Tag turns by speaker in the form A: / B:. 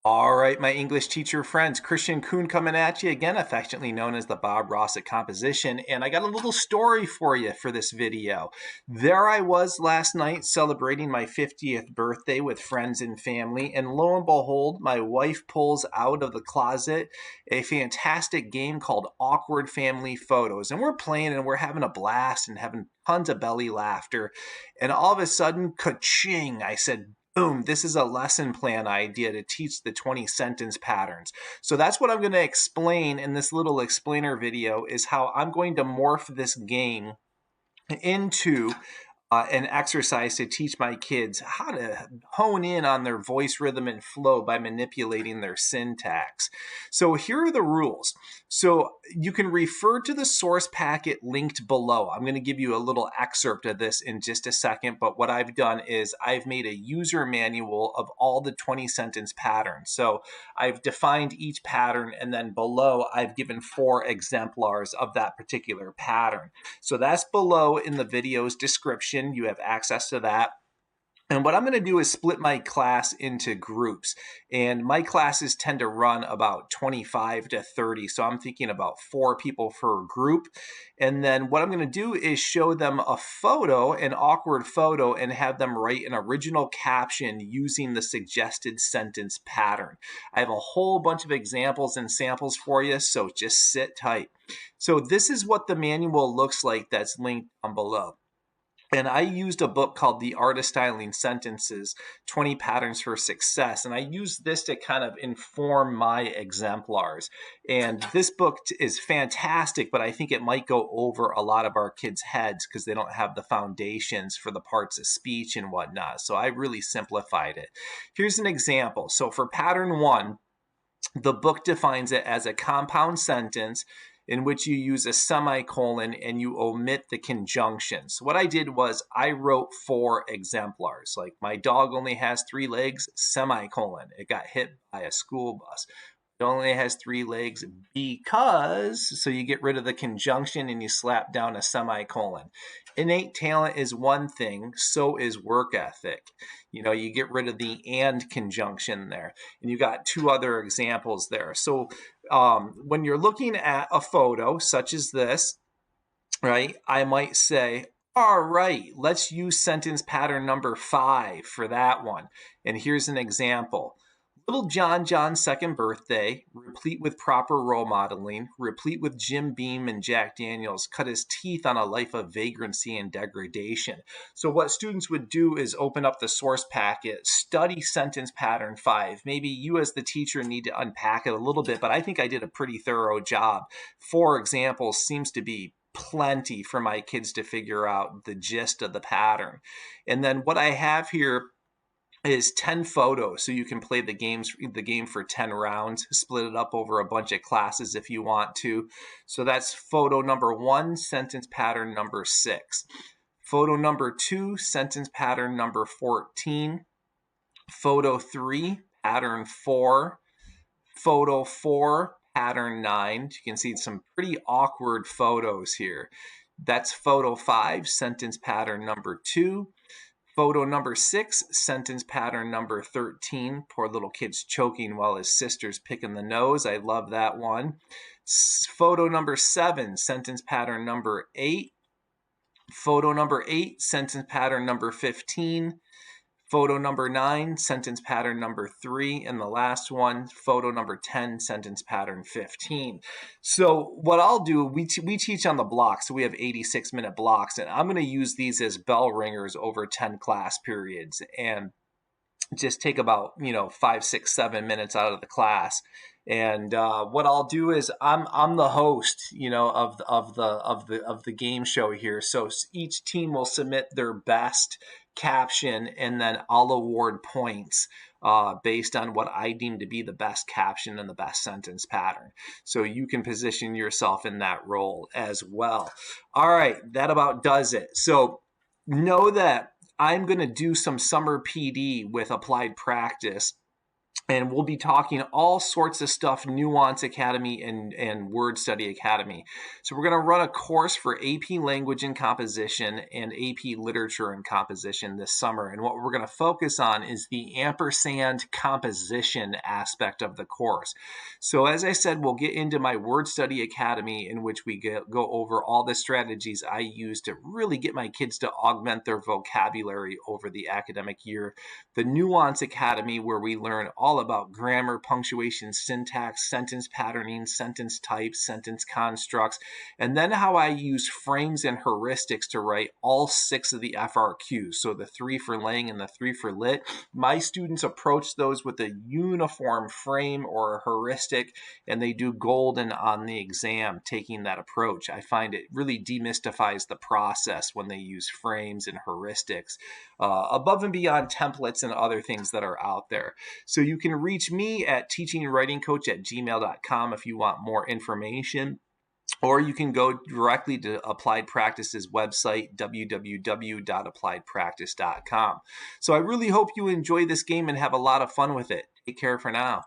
A: All right, my English teacher friends, Kristian Kuhn coming at you again, affectionately known as the Bob Ross of composition. And I got a little story for you for this video. There I was last night celebrating my 50th birthday with friends and family. And lo and behold, my wife pulls out of the closet a fantastic game called Awkward Family Photos. And we're playing and we're having a blast and having tons of belly laughter. And all of a sudden, ka-ching, I said, boom, this is a lesson plan idea to teach the 20 sentence patterns. So that's what I'm going to explain in this little explainer video is how I'm going to morph this game into an exercise to teach my kids how to hone in on their voice rhythm and flow by manipulating their syntax. So here are the rules. So you can refer to the source packet linked below. I'm going to give you a little excerpt of this in just a second, but what I've done is I've made a user manual of all the 20 sentence patterns. So I've defined each pattern, and then below I've given 4 exemplars of that particular pattern. So that's below in the video's description. You have access to that. And what I'm going to do is split my class into groups. And my classes tend to run about 25 to 30. So I'm thinking about 4 people per group. And then what I'm going to do is show them a photo, an awkward photo, and have them write an original caption using the suggested sentence pattern. I have a whole bunch of examples and samples for you, so just sit tight. So this is what the manual looks like that's linked down below. And I used a book called The Art of Styling Sentences, 20 Patterns for Success. And I used this to kind of inform my exemplars. And this book is fantastic, but I think it might go over a lot of our kids' heads because they don't have the foundations for the parts of speech and whatnot. So I really simplified it. Here's an example. So for pattern 1, the book defines it as a compound sentence in which you use a semicolon and you omit the conjunctions. What I did was I wrote 4 exemplars, like my dog only has 3 legs, semicolon. It got hit by a school bus. It only has 3 legs because, so you get rid of the conjunction and you slap down a semicolon. Innate talent is one thing, so is work ethic. You get rid of the and conjunction there. And you got 2 other examples there. So when you're looking at a photo such as this, right, I might say, all right, let's use sentence pattern number 5 for that one. And here's an example. Little John's second birthday, replete with proper role modeling, replete with Jim Beam and Jack Daniels, cut his teeth on a life of vagrancy and degradation. So what students would do is open up the source packet, study sentence pattern 5. Maybe you as the teacher need to unpack it a little bit, but I think I did a pretty thorough job. 4 examples seems to be plenty for my kids to figure out the gist of the pattern. And then what I have here is 10 photos, so you can play the game for 10 rounds, split it up over a bunch of classes if you want to. So that's photo number 1, sentence pattern number 6. Photo number 2, sentence pattern number 14. Photo 3, pattern 4. Photo 4, pattern 9. You can see some pretty awkward photos here. That's photo 5, sentence pattern number 2. Photo number 6, sentence pattern number 13. Poor little kid's choking while his sister's picking the nose. I love that one. Photo number 7, sentence pattern number 8. Photo number 8, sentence pattern number 15. Photo number 9, sentence pattern number 3, and the last one, photo number 10, sentence pattern 15. So what I'll do, we teach on the blocks, so we have 86-minute blocks, and I'm going to use these as bell ringers over 10 class periods, and just take about 5, 6, 7 minutes out of the class. And what I'll do is I'm the host, of the game show here. So each team will submit their best caption, and then I'll award points based on what I deem to be the best caption and the best sentence pattern. So you can position yourself in that role as well. All right, that about does it. So know that I'm going to do some summer PD with applied practice And we'll be talking all sorts of stuff, Nuance Academy and Word Study Academy. So we're going to run a course for AP Language and Composition and AP Literature and Composition this summer. And what we're going to focus on is the ampersand composition aspect of the course. So as I said, we'll get into my Word Study Academy, in which we go over all the strategies I use to really get my kids to augment their vocabulary over the academic year. The Nuance Academy, where we learn all about grammar, punctuation, syntax, sentence patterning, sentence types, sentence constructs, and then how I use frames and heuristics to write all 6 of the FRQs. So the 3 for lang and the 3 for lit. My students approach those with a uniform frame or a heuristic, and they do golden on the exam taking that approach. I find it really demystifies the process when they use frames and heuristics, above and beyond templates and other things that are out there. So you can reach me at teachingwritingcoach@gmail.com if you want more information. Or you can go directly to Applied Practice's website, www.appliedpractice.com. So I really hope you enjoy this game and have a lot of fun with it. Take care for now.